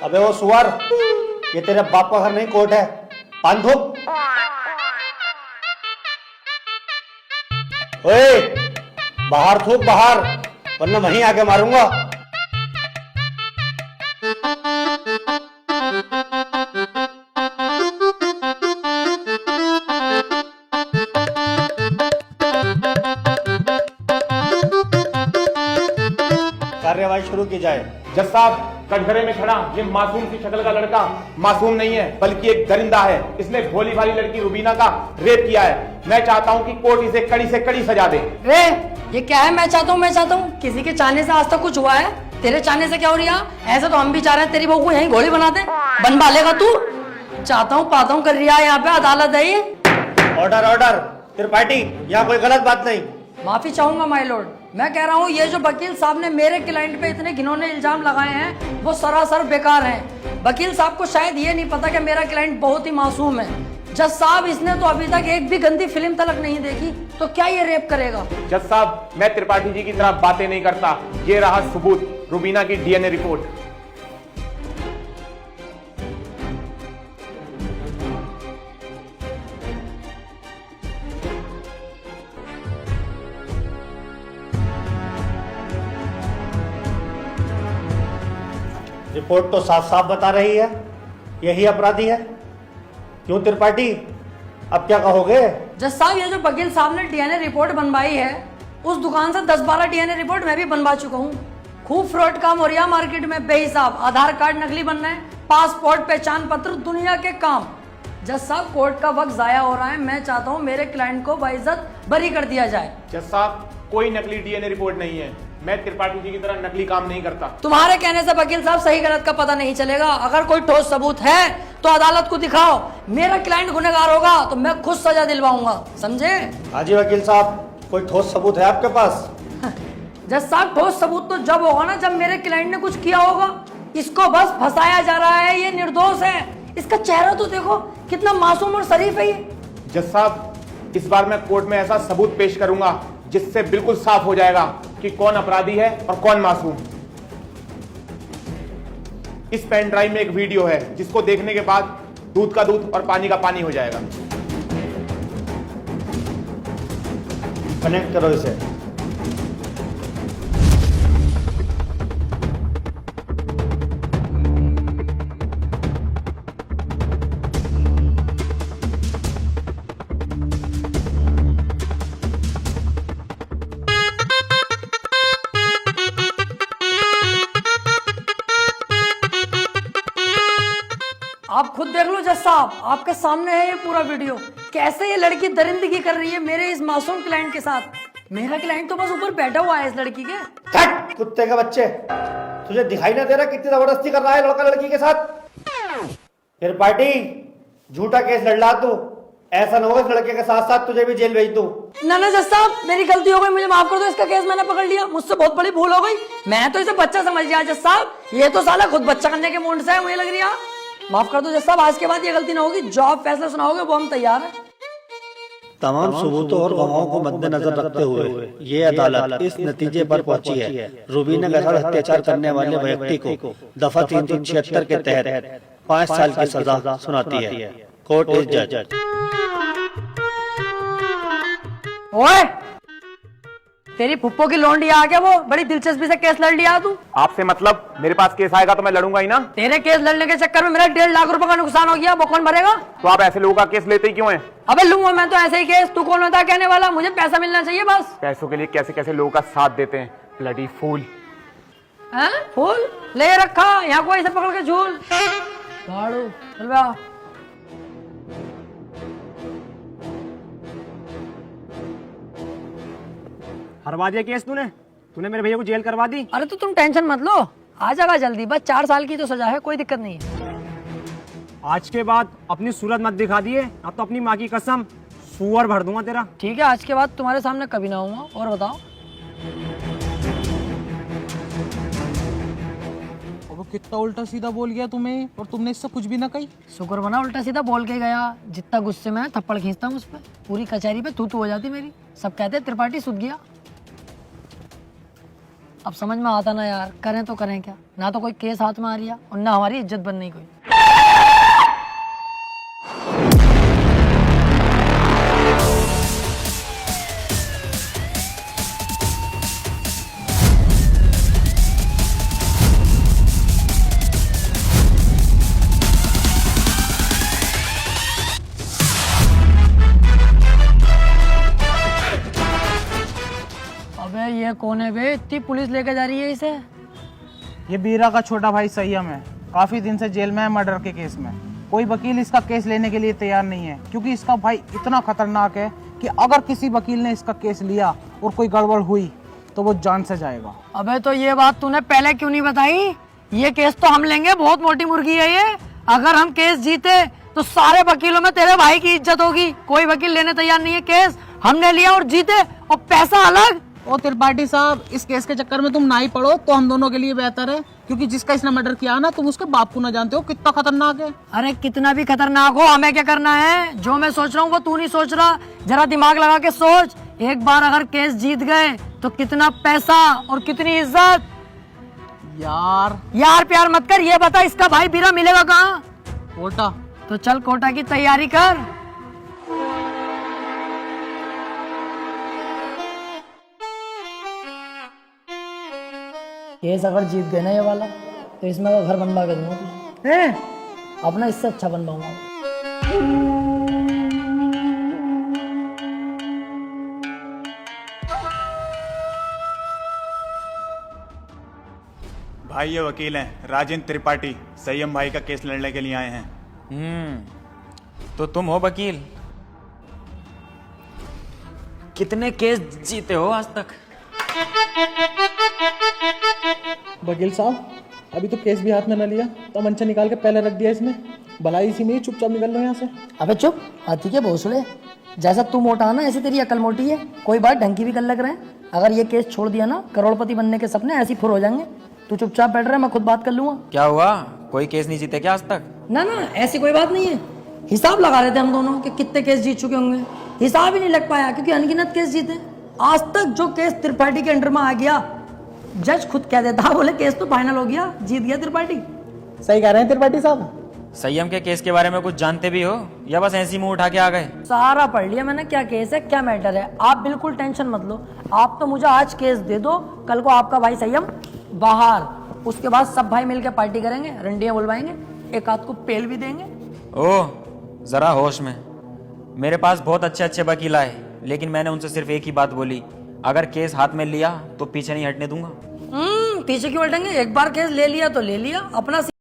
अबे वो सुअर, ये तेरे बाप का घर नहीं कोर्ट है। पान थूक। ओए, बाहर थूक बाहर, वरना वहीं आके मारूंगा। कार्यवाही शुरू की जाए। जज साहब, कटघरे में खड़ा ये मासूम सी शक्ल का लड़का मासूम नहीं है बल्कि एक दरिंदा है। इसने भोली भाली लड़की रुबीना का रेप किया है। मैं चाहता हूँ कि कोर्ट इसे कड़ी से कड़ी सजा दे। रे, ये क्या है? मैं चाहता हूँ किसी के चाहने से आज तक कुछ हुआ है? तेरे चाहने से क्या हो रहा? ऐसे तो हम भी चाह रहे हैं तेरी बहू को यहीं घोड़ी बना दे। बनवा लेगा तू? चाहता हूँ पाता हूँ कर रहा है, यहाँ पे अदालत है ये। Order order. त्रिपाठी, यहाँ कोई गलत बात नहीं। माफी चाहूंगा माय लॉर्ड। मैं कह रहा हूँ ये जो वकील साहब ने मेरे क्लाइंट पे इतने घिनौने इल्जाम लगाए हैं वो सरासर बेकार हैं। वकील साहब को शायद ये नहीं पता कि मेरा क्लाइंट बहुत ही मासूम है। जज साहब, इसने तो अभी तक एक भी गंदी फिल्म तलक नहीं देखी, तो क्या ये रेप करेगा? जज साहब, मैं त्रिपाठी जी की तरह बातें नहीं करता। ये रहा सबूत, रुबीना की डीएनए रिपोर्ट। रिपोर्ट तो साफ साफ बता रही है यही अपराधी है। क्यों त्रिपाठी, अब क्या कहोगे? जज साहब, ये जो वकील साहब ने डीएनए रिपोर्ट बनवाई है, उस दुकान से 10-12 डीएनए रिपोर्ट मैं भी बनवा चुका हूँ। खूब फ्रॉड काम हो रहा है मार्केट में बेहिसाब। आधार कार्ड नकली बन रहे हैं, पासपोर्ट, पहचान पत्र, दुनिया के काम। जज साहब, कोर्ट का वक्त जाया हो रहा है। मैं चाहता हूँ मेरे क्लाइंट को बाइज्जत बरी कर दिया जाए। जज साहब, कोई नकली डीएनए रिपोर्ट नहीं है। मैं त्रिपाठी जी की तरह नकली काम नहीं करता। तुम्हारे कहने से वकील साहब सही गलत का पता नहीं चलेगा। अगर कोई ठोस सबूत है तो अदालत को दिखाओ। मेरा क्लाइंट गुनहगार होगा तो मैं खुद सजा दिलवाऊंगा, समझे? हाँ जी वकील साहब, कोई ठोस सबूत है आपके पास? जज साहब, ठोस सबूत तो जब होगा ना जब मेरे क्लाइंट ने कुछ किया होगा। इसको बस फंसाया जा रहा है, ये निर्दोष है। इसका चेहरा तो देखो, कितना मासूम और शरीफ है ये। जज साहब, इस बार मैं कोर्ट में ऐसा सबूत पेश करूंगा जिससे बिल्कुल साफ हो जाएगा कि कौन अपराधी है और कौन मासूम। इस पेन ड्राइव में एक वीडियो है जिसको देखने के बाद दूध का दूध और पानी का पानी हो जाएगा। कनेक्ट करो इसे। आप खुद देख लो जज साहब, आपके सामने है ये पूरा वीडियो। कैसे ये लड़की दरिंदगी कर रही है मेरे इस मासूम क्लाइंट के साथ। मेरा क्लाइंट तो बस ऊपर बैठा हुआ है इस लड़की के। कट कुत्ते के बच्चे, तुझे दिखाई ना दे रहा कितनी जबरदस्ती कर रहा है लड़का लड़की के साथ? त्रिपाठी, झूठा केस लड़ रहा तू। ऐसा ना हो इस लड़के के साथ साथ तुझे भी जेल भेज दूं। ना ना जज साहब, मेरी गलती हो गई, मुझे माफ कर दो। इसका केस मैंने पकड़ लिया, मुझसे बहुत बड़ी भूल हो गई। मैं तो इसे बच्चा समझ गया जज साहब, ये तो साला खुद बच्चा करने के मूड से है, मुझे लग रही है। माफ कर दो जज साहब, आज के बाद ये गलती ना होगी। जो आप फैसला सुनाओगे वो हम तैयार हैं। तमाम सबूतों और गवाहों को मद्देनजर रखते हुए ये अदालत इस नतीजे पर पहुंची है, रुबीना के साथ अत्याचार करने वाले व्यक्ति को दफा 376 के तहत 5 साल की सजा सुनाती है। कोर्ट इज जज। ओए, तेरी फुप्पो की लौंडी आ गया, वो बड़ी दिलचस्पी से केस लड़ लिया तू। आपसे मतलब? मेरे पास केस आएगा तो मैं लड़ूंगा ही ना। तेरे केस लड़ने के चक्कर में मेरा 1.5 लाख रुपए का नुकसान हो गया, वो कौन भरेगा? तो आप ऐसे लोगों का केस लेते ही क्यों हैं? अबे लूंगा मैं तो ऐसे ही केस, तू कौन होता है कहने वाला? मुझे पैसा मिलना चाहिए बस। पैसों के लिए कैसे कैसे लोगों का साथ देते हैं, ब्लडी फूल। हैं? फूल ले रखा यहाँ को ऐसे पकड़ के झूल भाड़ू। चल बे आ। हरवा दिया केस तूने मेरे भैया को जेल करवा दी। अरे तो तुम टेंशन मत लो, आ जाएगा जल्दी। बस 4 साल की तो सजा है, कोई दिक्कत नहीं है। आज के बाद अपनी सूरत मत दिखा दिए, अब तो अपनी माँ की कसम सुअर भर दूंगा तेरा। ठीक है, आज के बाद तुम्हारे सामने कभी ना आऊंगा। और बताओ। वो कितना उल्टा सीधा बोल गया तुम्हें, और तुमने इससे कुछ भी ना कही। शुक्र बना उल्टा सीधा बोल के गया। जितना गुस्से में थप्पड़ खींचता हूँ उस पर, पूरी कचहरी पे तू हो जाती मेरी। सब कहते त्रिपाठी सुध गया। अब समझ में आता ना यार, करें तो करें क्या, ना तो कोई केस हाथ में आ रही है और ना हमारी इज्जत बन रही कोई। अबे ये कौन है बे, इतनी पुलिस लेके जा रही है इसे? ये बीरा का छोटा भाई संयम है, काफी दिन से जेल में है मर्डर के केस में। कोई वकील इसका केस लेने के लिए तैयार नहीं है, क्योंकि इसका भाई इतना खतरनाक है कि अगर किसी वकील ने इसका केस लिया और कोई गड़बड़ हुई तो वो जान से जाएगा। अबे तो ये बात तूने पहले क्यों नहीं बताई? ये केस तो हम लेंगे, बहुत मोटी मुर्गी है ये। अगर हम केस जीते तो सारे वकीलों में तेरे भाई की इज्जत होगी। कोई वकील लेने तैयार नहीं है केस, हमने लिया और जीते, और पैसा अलग। ओ त्रिपाठी साहब, इस केस के चक्कर में तुम ना ही पड़ो तो हम दोनों के लिए बेहतर है, क्योंकि जिसका इसने मर्डर किया ना, तुम उसके बाप को ना जानते हो कितना खतरनाक है। अरे कितना भी खतरनाक हो, हमें क्या करना है? जो मैं सोच रहा हूँ वो तू नहीं सोच रहा, जरा दिमाग लगा के सोच। एक बार अगर केस जीत गए तो कितना पैसा और कितनी इज्जत। यार प्यार मत कर, ये बता इसका भाई बीरा मिलेगा कहाँ? कोटा। तो चल कोटा की तैयारी कर। केस अगर जीत गए ना ये वाला, तो इसमें का घर बनवा के दूंगा तुझे, अपना इससे अच्छा बनवाऊंगा। भाई ये वकील हैं राजेंद्र त्रिपाठी, संयम भाई का केस लड़ने के लिए आए हैं। तो तुम हो वकील? कितने केस जीते हो आज तक? वकील साहब, अभी तो केस भी हाथ में न लिया, तो मंचा निकाल के पहले रख दिया इसमें। भलाई इसी में ही चुपचाप निकल लो यहाँ से। अबे चुप, हाथी के भोसले। जैसा तू मोटा है ना, ऐसी तेरी अकल मोटी है। कोई बात ढंग की भी कर लग रहे हैं। अगर ये केस छोड़ दिया ना, करोड़पति बनने के सपने ऐसी फुर हो जाएंगे। तू चुपचाप बैठ रहा है, मैं खुद बात कर लूंगा। क्या हुआ, कोई केस नहीं जीते क्या आज तक? ना ना, ऐसी कोई बात नहीं है। हिसाब लगा रहे थे हम दोनों कि कितने केस जीत चुके होंगे, हिसाब ही नहीं लग पाया क्योंकि अनगिनत केस जीते। आज तक जो केस त्रिपाठी के अंडर में आ गया, जज खुद कह देता, बोले केस तो फाइनल हो गया, जीत गया त्रिपाठी। सही कह रहे हैं त्रिपाठी साहब। संयम के केस के बारे में कुछ जानते भी हो या बस ऐसी मुंह उठा के आ गए? सारा पढ़ लिया मैंने, क्या केस है क्या मैटर है। आप बिल्कुल टेंशन मत लो, आप तो मुझे आज केस दे दो, कल को आपका भाई संयम बाहर। उसके बाद सब भाई मिलकर पार्टी करेंगे, रंडियां बुलवाएंगे, एक आध को पेल भी देंगे। ओह, जरा होश में। मेरे पास बहुत अच्छे अच्छे वकील आए, लेकिन मैंने उनसे सिर्फ एक ही बात बोली, अगर केस हाथ में लिया तो पीछे नहीं हटने दूंगा। पीछे क्यों हटेंगे? एक बार केस ले लिया तो ले लिया, अपना